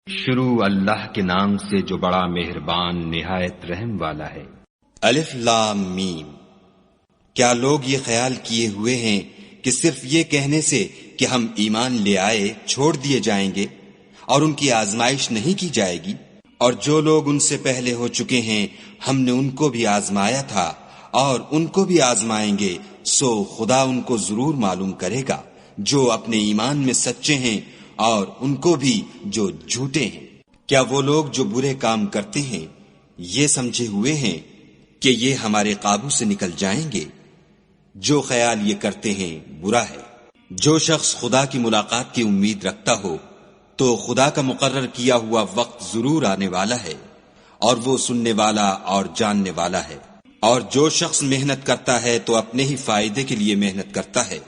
شروع اللہ کے نام سے جو بڑا مہربان نہایت رحم والا ہے۔ الف لام میم۔ کیا لوگ یہ خیال کیے ہوئے ہیں کہ صرف یہ کہنے سے کہ ہم ایمان لے آئے چھوڑ دیے جائیں گے اور ان کی آزمائش نہیں کی جائے گی؟ اور جو لوگ ان سے پہلے ہو چکے ہیں ہم نے ان کو بھی آزمایا تھا اور ان کو بھی آزمائیں گے، سو خدا ان کو ضرور معلوم کرے گا جو اپنے ایمان میں سچے ہیں اور ان کو بھی جو جھوٹے ہیں۔ کیا وہ لوگ جو برے کام کرتے ہیں یہ سمجھے ہوئے ہیں کہ یہ ہمارے قابو سے نکل جائیں گے؟ جو خیال یہ کرتے ہیں برا ہے۔ جو شخص خدا کی ملاقات کی امید رکھتا ہو تو خدا کا مقرر کیا ہوا وقت ضرور آنے والا ہے اور وہ سننے والا اور جاننے والا ہے۔ اور جو شخص محنت کرتا ہے تو اپنے ہی فائدے کے لیے محنت کرتا ہے،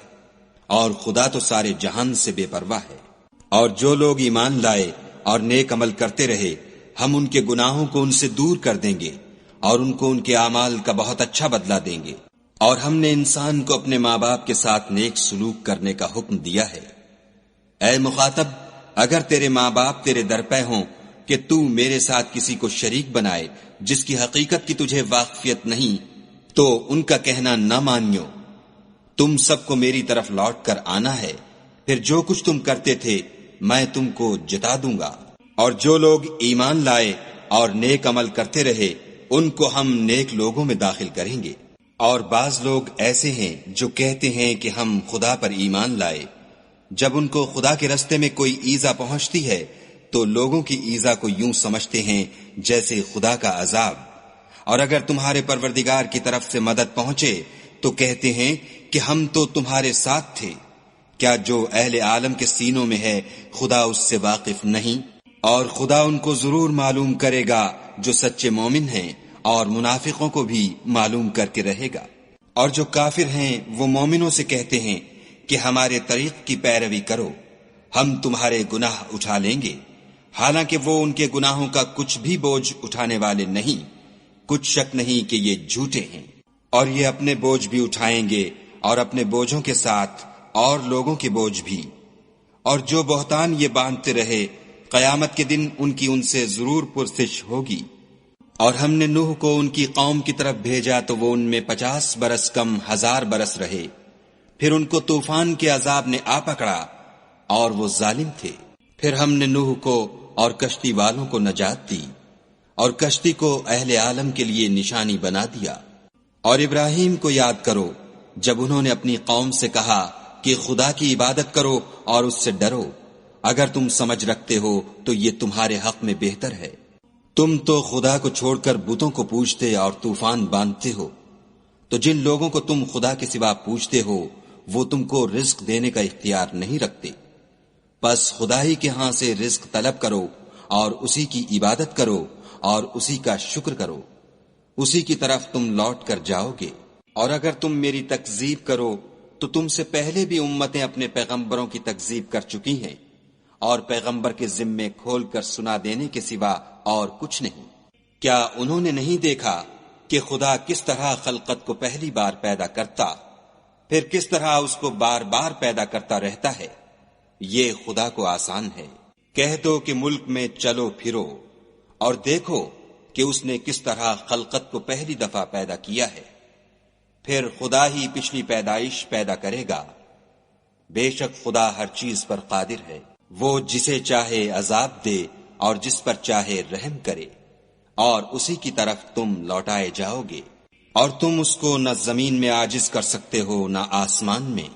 اور خدا تو سارے جہان سے بے پرواہ ہے۔ اور جو لوگ ایمان لائے اور نیک عمل کرتے رہے ہم ان کے گناہوں کو ان سے دور کر دیں گے اور ان کو ان کے اعمال کا بہت اچھا بدلہ دیں گے۔ اور ہم نے انسان کو اپنے ماں باپ کے ساتھ نیک سلوک کرنے کا حکم دیا ہے۔ اے مخاطب، اگر تیرے ماں باپ تیرے در پہ ہوں کہ تو میرے ساتھ کسی کو شریک بنائے جس کی حقیقت کی تجھے واقفیت نہیں، تو ان کا کہنا نہ مانیو۔ تم سب کو میری طرف لوٹ کر آنا ہے، پھر جو کچھ تم کرتے تھے میں تم کو جتا دوں گا۔ اور جو لوگ ایمان لائے اور نیک عمل کرتے رہے ان کو ہم نیک لوگوں میں داخل کریں گے۔ اور بعض لوگ ایسے ہیں جو کہتے ہیں کہ ہم خدا پر ایمان لائے، جب ان کو خدا کے رستے میں کوئی ایذا پہنچتی ہے تو لوگوں کی ایذا کو یوں سمجھتے ہیں جیسے خدا کا عذاب۔ اور اگر تمہارے پروردگار کی طرف سے مدد پہنچے تو کہتے ہیں کہ ہم تو تمہارے ساتھ تھے۔ کیا جو اہل عالم کے سینوں میں ہے خدا اس سے واقف نہیں؟ اور خدا ان کو ضرور معلوم کرے گا جو سچے مومن ہیں، اور منافقوں کو بھی معلوم کر کے رہے گا۔ اور جو کافر ہیں وہ مومنوں سے کہتے ہیں کہ ہمارے طریق کی پیروی کرو، ہم تمہارے گناہ اٹھا لیں گے، حالانکہ وہ ان کے گناہوں کا کچھ بھی بوجھ اٹھانے والے نہیں۔ کچھ شک نہیں کہ یہ جھوٹے ہیں، اور یہ اپنے بوجھ بھی اٹھائیں گے اور اپنے بوجھوں کے ساتھ اور لوگوں کے بوجھ بھی۔ اور جو بہتان یہ باندھتے رہے قیامت کے دن ان کی ان سے ضرور پرسش ہوگی۔ اور ہم نے نوح کو ان کی قوم کی طرف بھیجا تو وہ ان میں 50 برس کم 1000 برس رہے، پھر ان کو طوفان کے عذاب نے آ پکڑا اور وہ ظالم تھے۔ پھر ہم نے نوح کو اور کشتی والوں کو نجات دی اور کشتی کو اہل عالم کے لیے نشانی بنا دیا۔ اور ابراہیم کو یاد کرو جب انہوں نے اپنی قوم سے کہا کہ خدا کی عبادت کرو اور اس سے ڈرو، اگر تم سمجھ رکھتے ہو تو یہ تمہارے حق میں بہتر ہے۔ تم تو خدا کو چھوڑ کر بتوں کو پوجتے اور طوفان باندھتے ہو، تو جن لوگوں کو تم خدا کے سوا پوجتے ہو وہ تم کو رزق دینے کا اختیار نہیں رکھتے۔ بس خدا ہی کے ہاں سے رزق طلب کرو اور اسی کی عبادت کرو اور اسی کا شکر کرو، اسی کی طرف تم لوٹ کر جاؤ گے۔ اور اگر تم میری تکذیب کرو تو تم سے پہلے بھی امتیں اپنے پیغمبروں کی تکذیب کر چکی ہیں، اور پیغمبر کے ذمے کھول کر سنا دینے کے سوا اور کچھ نہیں۔ کیا انہوں نے نہیں دیکھا کہ خدا کس طرح خلقت کو پہلی بار پیدا کرتا، پھر کس طرح اس کو بار بار پیدا کرتا رہتا ہے؟ یہ خدا کو آسان ہے۔ کہہ دو کہ ملک میں چلو پھرو اور دیکھو کہ اس نے کس طرح خلقت کو پہلی دفعہ پیدا کیا ہے، پھر خدا ہی پچھلی پیدائش پیدا کرے گا۔ بے شک خدا ہر چیز پر قادر ہے، وہ جسے چاہے عذاب دے اور جس پر چاہے رحم کرے، اور اسی کی طرف تم لوٹائے جاؤ گے۔ اور تم اس کو نہ زمین میں عاجز کر سکتے ہو نہ آسمان میں،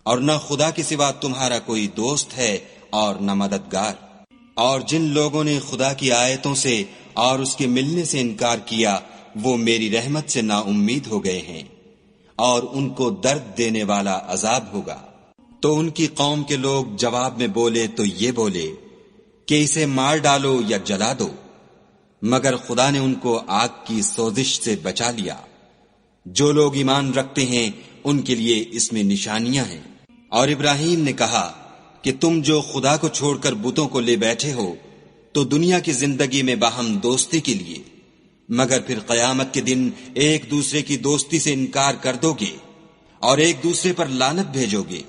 اور نہ خدا کے سوا تمہارا کوئی دوست ہے اور نہ مددگار۔ اور جن لوگوں نے خدا کی آیتوں سے اور اس کے ملنے سے انکار کیا وہ میری رحمت سے نا امید ہو گئے ہیں، اور ان کو درد دینے والا عذاب ہوگا۔ تو ان کی قوم کے لوگ جواب میں بولے تو یہ بولے کہ اسے مار ڈالو یا جلا دو، مگر خدا نے ان کو آگ کی سوزش سے بچا لیا۔ جو لوگ ایمان رکھتے ہیں ان کے لیے اس میں نشانیاں ہیں۔ اور ابراہیم نے کہا کہ تم جو خدا کو چھوڑ کر بتوں کو لے بیٹھے ہو تو دنیا کی زندگی میں باہم دوستی کے لیے، مگر پھر قیامت کے دن ایک دوسرے کی دوستی سے انکار کر دو گے اور ایک دوسرے پر لعنت بھیجو گے،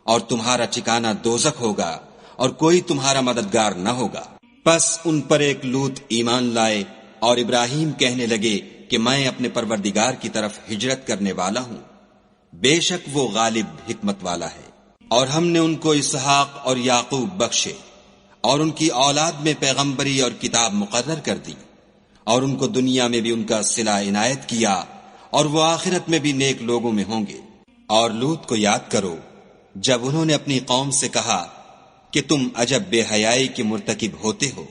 اور تمہارا ٹھکانہ دوزخ ہوگا اور کوئی تمہارا مددگار نہ ہوگا۔ پس ان پر ایک لوط ایمان لائے اور ابراہیم کہنے لگے کہ میں اپنے پروردگار کی طرف ہجرت کرنے والا ہوں، بے شک وہ غالب حکمت والا ہے۔ اور ہم نے ان کو اسحاق اور یعقوب بخشے اور ان کی اولاد میں پیغمبری اور کتاب مقرر کر دی، اور ان کو دنیا میں بھی ان کا صلہ عنایت کیا، اور وہ آخرت میں بھی نیک لوگوں میں ہوں گے۔ اور لوط کو یاد کرو جب انہوں نے اپنی قوم سے کہا کہ تم عجب بے حیائی کے مرتکب ہوتے ہو،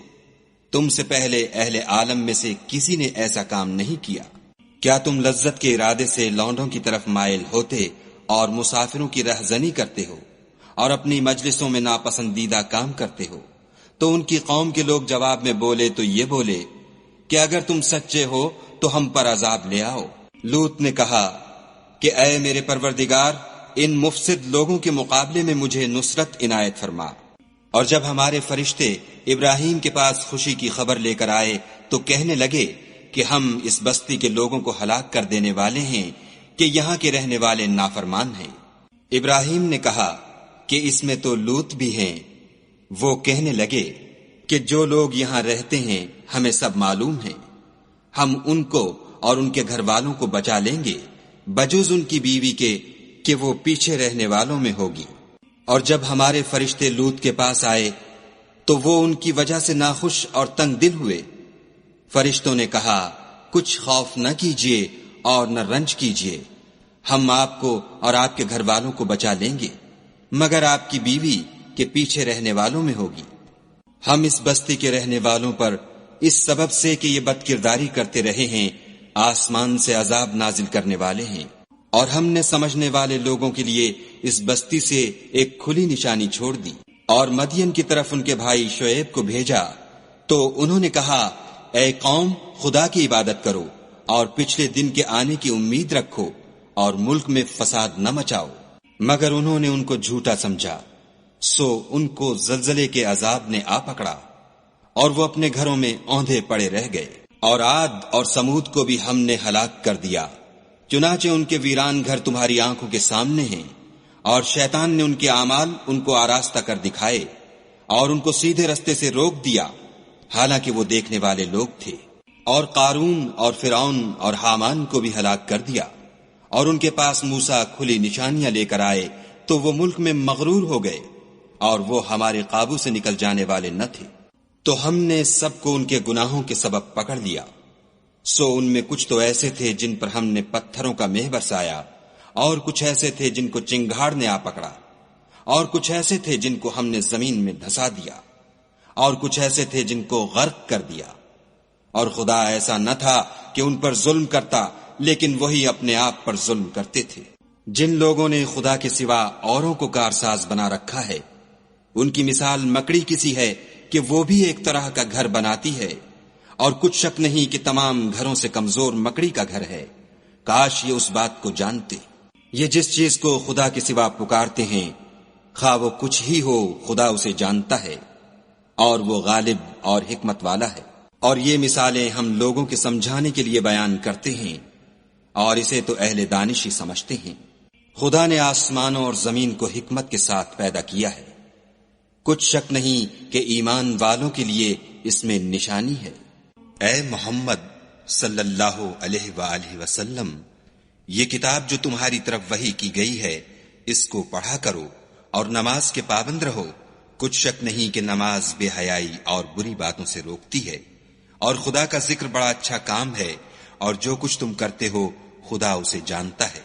تم سے پہلے اہل عالم میں سے کسی نے ایسا کام نہیں کیا۔ کیا تم لذت کے ارادے سے لونڈوں کی طرف مائل ہوتے اور مسافروں کی رہزنی کرتے ہو اور اپنی مجلسوں میں ناپسندیدہ کام کرتے ہو؟ تو ان کی قوم کے لوگ جواب میں بولے تو یہ بولے کہ اگر تم سچے ہو تو ہم پر عذاب لے آؤ۔ لوط نے کہا کہ اے میرے پروردگار، ان مفسد لوگوں کے مقابلے میں مجھے نصرت عنایت فرما۔ اور جب ہمارے فرشتے ابراہیم کے پاس خوشی کی خبر لے کر آئے تو کہنے لگے کہ ہم اس بستی کے لوگوں کو ہلاک کر دینے والے ہیں کہ یہاں کے رہنے والے نافرمان ہیں۔ ابراہیم نے کہا کہ اس میں تو لوط بھی ہیں۔ وہ کہنے لگے کہ جو لوگ یہاں رہتے ہیں ہمیں سب معلوم ہیں، ہم ان کو اور ان کے گھر والوں کو بچا لیں گے بجز ان کی بیوی کے کہ وہ پیچھے رہنے والوں میں ہوگی۔ اور جب ہمارے فرشتے لوط کے پاس آئے تو وہ ان کی وجہ سے ناخوش اور تنگ دل ہوئے۔ فرشتوں نے کہا کچھ خوف نہ کیجیے اور نہ رنج کیجیے، ہم آپ کو اور آپ کے گھر والوں کو بچا لیں گے، مگر آپ کی بیوی کے پیچھے رہنے والوں میں ہوگی۔ ہم اس بستی کے رہنے والوں پر اس سبب سے کہ یہ بد کرداری کرتے رہے ہیں آسمان سے عذاب نازل کرنے والے ہیں، اور ہم نے سمجھنے والے لوگوں کے لیے اس بستی سے ایک کھلی نشانی چھوڑ دی۔ اور مدین کی طرف ان کے بھائی شعیب کو بھیجا تو انہوں نے کہا اے قوم، خدا کی عبادت کرو اور پچھلے دن کے آنے کی امید رکھو اور ملک میں فساد نہ مچاؤ، مگر انہوں نے ان کو جھوٹا سمجھا، سو ان کو زلزلے کے عذاب نے آ پکڑا اور وہ اپنے گھروں میں اوندھے پڑے رہ گئے۔ اور عاد اور سمود کو بھی ہم نے ہلاک کر دیا، چنانچہ ان کے ویران گھر تمہاری آنکھوں کے سامنے ہیں، اور شیطان نے ان کے اعمال ان کو آراستہ کر دکھائے اور ان کو سیدھے رستے سے روک دیا، حالانکہ وہ دیکھنے والے لوگ تھے۔ اور قارون اور فرعون اور حامان کو بھی ہلاک کر دیا، اور ان کے پاس موسیٰ کھلی نشانیاں لے کر آئے تو وہ ملک میں مغرور ہو گئے اور وہ ہمارے قابو سے نکل جانے والے نہ تھے۔ تو ہم نے سب کو ان کے گناہوں کے سبب پکڑ لیا، سو ان میں کچھ تو ایسے تھے جن پر ہم نے پتھروں کا مہ برسایا، اور کچھ ایسے تھے جن کو چنگھاڑ نے آ پکڑا، اور کچھ ایسے تھے جن کو ہم نے زمین میں دھسا دیا، اور کچھ ایسے تھے جن کو غرق کر دیا۔ اور خدا ایسا نہ تھا کہ ان پر ظلم کرتا، لیکن وہی اپنے آپ پر ظلم کرتے تھے۔ جن لوگوں نے خدا کے سوا اوروں کو کارساز بنا رکھا ہے، ان کی مثال مکڑی کسی ہے کہ وہ بھی ایک طرح کا گھر بناتی ہے، اور کچھ شک نہیں کہ تمام گھروں سے کمزور مکڑی کا گھر ہے۔ کاش یہ اس بات کو جانتے۔ یہ جس چیز کو خدا کے سوا پکارتے ہیں، خواہ وہ کچھ ہی ہو، خدا اسے جانتا ہے، اور وہ غالب اور حکمت والا ہے۔ اور یہ مثالیں ہم لوگوں کے سمجھانے کے لیے بیان کرتے ہیں، اور اسے تو اہل دانش ہی سمجھتے ہیں۔ خدا نے آسمانوں اور زمین کو حکمت کے ساتھ پیدا کیا ہے، کچھ شک نہیں کہ ایمان والوں کے لیے اس میں نشانی ہے۔ اے محمد صلی اللہ علیہ وآلہ وسلم، یہ کتاب جو تمہاری طرف وحی کی گئی ہے، اس کو پڑھا کرو اور نماز کے پابند رہو۔ کچھ شک نہیں کہ نماز بے حیائی اور بری باتوں سے روکتی ہے، اور خدا کا ذکر بڑا اچھا کام ہے، اور جو کچھ تم کرتے ہو خدا اسے جانتا ہے۔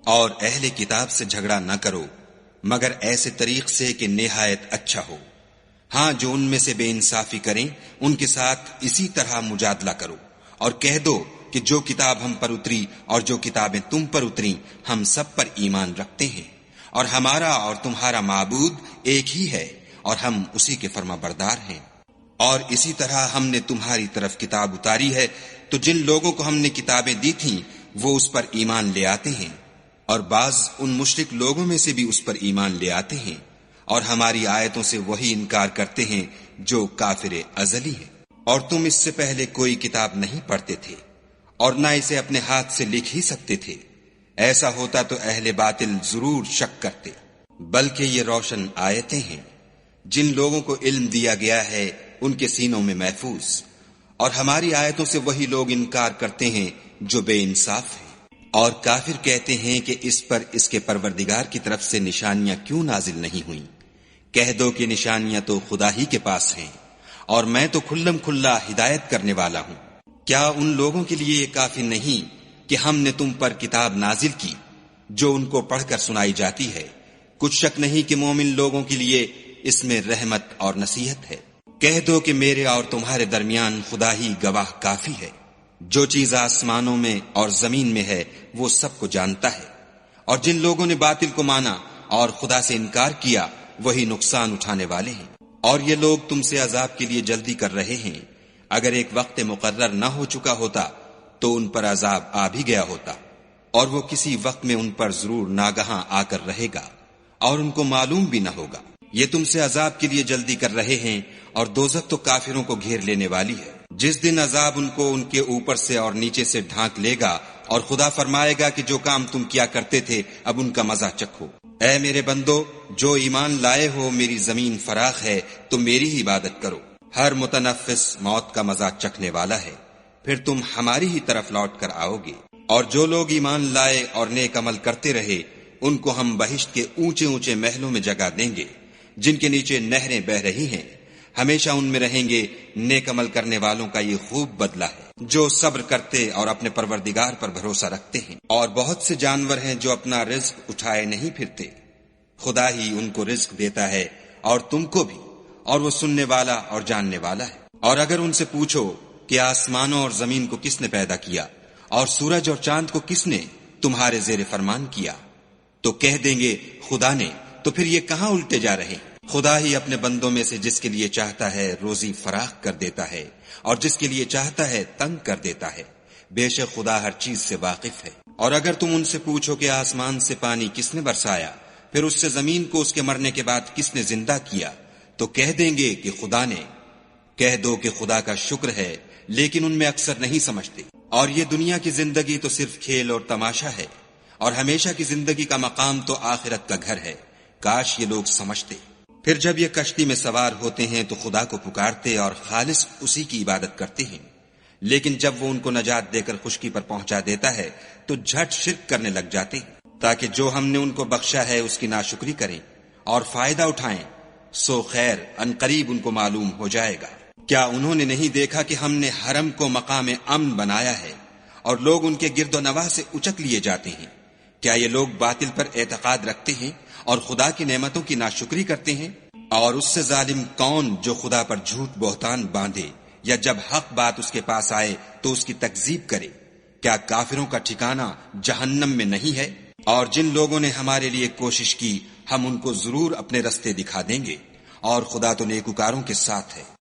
اور اہل کتاب سے جھگڑا نہ کرو مگر ایسے طریق سے کہ نہایت اچھا ہو۔ ہاں، جو ان میں سے بے انصافی کریں ان کے ساتھ اسی طرح مجادلہ کرو، اور کہہ دو کہ جو کتاب ہم پر اتری اور جو کتابیں تم پر اتری ہم سب پر ایمان رکھتے ہیں، اور ہمارا اور تمہارا معبود ایک ہی ہے، اور ہم اسی کے فرما بردار ہیں۔ اور اسی طرح ہم نے تمہاری طرف کتاب اتاری ہے، تو جن لوگوں کو ہم نے کتابیں دی تھیں وہ اس پر ایمان لے آتے ہیں، اور بعض ان مشرک لوگوں میں سے بھی اس پر ایمان لے آتے ہیں، اور ہماری آیتوں سے وہی انکار کرتے ہیں جو کافر ازلی ہیں۔ اور تم اس سے پہلے کوئی کتاب نہیں پڑھتے تھے، اور نہ اسے اپنے ہاتھ سے لکھ ہی سکتے تھے، ایسا ہوتا تو اہل باطل ضرور شک کرتے، بلکہ یہ روشن آیتیں ہیں جن لوگوں کو علم دیا گیا ہے ان کے سینوں میں محفوظ، اور ہماری آیتوں سے وہی لوگ انکار کرتے ہیں جو بے انصاف ہیں۔ اور کافر کہتے ہیں کہ اس پر اس کے پروردگار کی طرف سے نشانیاں کیوں نازل نہیں ہوئیں؟ کہہ دو کہ نشانیاں تو خدا ہی کے پاس ہیں، اور میں تو کھلم کھلا ہدایت کرنے والا ہوں۔ کیا ان لوگوں کے لیے یہ کافی نہیں کہ ہم نے تم پر کتاب نازل کی جو ان کو پڑھ کر سنائی جاتی ہے؟ کچھ شک نہیں کہ مومن لوگوں کے لیے اس میں رحمت اور نصیحت ہے۔ کہہ دو کہ میرے اور تمہارے درمیان خدا ہی گواہ کافی ہے، جو چیز آسمانوں میں اور زمین میں ہے وہ سب کو جانتا ہے۔ اور جن لوگوں نے باطل کو مانا اور خدا سے انکار کیا وہی نقصان اٹھانے والے ہیں۔ اور یہ لوگ تم سے عذاب کے لیے جلدی کر رہے ہیں، اگر ایک وقت مقرر نہ ہو چکا ہوتا تو ان پر عذاب آ بھی گیا ہوتا، اور وہ کسی وقت میں ان پر ضرور ناگہاں آ کر رہے گا، اور ان کو معلوم بھی نہ ہوگا۔ یہ تم سے عذاب کے لیے جلدی کر رہے ہیں، اور دوزخ تو کافروں کو گھیر لینے والی ہے۔ جس دن عذاب ان کو ان کے اوپر سے اور نیچے سے ڈھانک لے گا، اور خدا فرمائے گا کہ جو کام تم کیا کرتے تھے اب ان کا مزہ چکھو۔ اے میرے بندو، جو ایمان لائے ہو، میری زمین فراخ ہے، تم میری ہی عبادت کرو۔ ہر متنفس موت کا مزہ چکھنے والا ہے، پھر تم ہماری ہی طرف لوٹ کر آؤ گے۔ اور جو لوگ ایمان لائے اور نیک عمل کرتے رہے ان کو ہم بہشت کے اونچے اونچے محلوں میں جگہ دیں گے، جن کے نیچے نہریں بہ رہی ہیں، ہمیشہ ان میں رہیں گے۔ نیک عمل کرنے والوں کا یہ خوب بدلہ ہے، جو صبر کرتے اور اپنے پروردگار پر بھروسہ رکھتے ہیں۔ اور بہت سے جانور ہیں جو اپنا رزق اٹھائے نہیں پھرتے، خدا ہی ان کو رزق دیتا ہے اور تم کو بھی، اور وہ سننے والا اور جاننے والا ہے۔ اور اگر ان سے پوچھو کہ آسمانوں اور زمین کو کس نے پیدا کیا اور سورج اور چاند کو کس نے تمہارے زیر فرمان کیا، تو کہہ دیں گے خدا نے۔ تو پھر یہ کہاں الٹے جا رہے ہیں؟ خدا ہی اپنے بندوں میں سے جس کے لیے چاہتا ہے روزی فراخ کر دیتا ہے، اور جس کے لیے چاہتا ہے تنگ کر دیتا ہے۔ بے شک خدا ہر چیز سے واقف ہے۔ اور اگر تم ان سے پوچھو کہ آسمان سے پانی کس نے برسایا، پھر اس سے زمین کو اس کے مرنے کے بعد کس نے زندہ کیا، تو کہہ دیں گے کہ خدا نے۔ کہہ دو کہ خدا کا شکر ہے، لیکن ان میں اکثر نہیں سمجھتے۔ اور یہ دنیا کی زندگی تو صرف کھیل اور تماشا ہے، اور ہمیشہ کی زندگی کا مقام تو آخرت کا گھر ہے۔ کاش یہ لوگ سمجھتے۔ پھر جب یہ کشتی میں سوار ہوتے ہیں تو خدا کو پکارتے اور خالص اسی کی عبادت کرتے ہیں، لیکن جب وہ ان کو نجات دے کر خشکی پر پہنچا دیتا ہے تو جھٹ شرک کرنے لگ جاتے ہیں، تاکہ جو ہم نے ان کو بخشا ہے اس کی ناشکری کریں اور فائدہ اٹھائیں۔ سو خیر عنقریب ان کو معلوم ہو جائے گا۔ کیا انہوں نے نہیں دیکھا کہ ہم نے حرم کو مقام امن بنایا ہے اور لوگ ان کے گرد و نواح سے اچک لیے جاتے ہیں؟ کیا یہ لوگ باطل پر اعتقاد رکھتے ہیں اور خدا کی نعمتوں کی ناشکری کرتے ہیں؟ اور اس سے ظالم کون جو خدا پر جھوٹ بہتان باندھے یا جب حق بات اس کے پاس آئے تو اس کی تکذیب کرے؟ کیا کافروں کا ٹھکانہ جہنم میں نہیں ہے؟ اور جن لوگوں نے ہمارے لیے کوشش کی ہم ان کو ضرور اپنے رستے دکھا دیں گے، اور خدا تو نیکوکاروں کے ساتھ ہے۔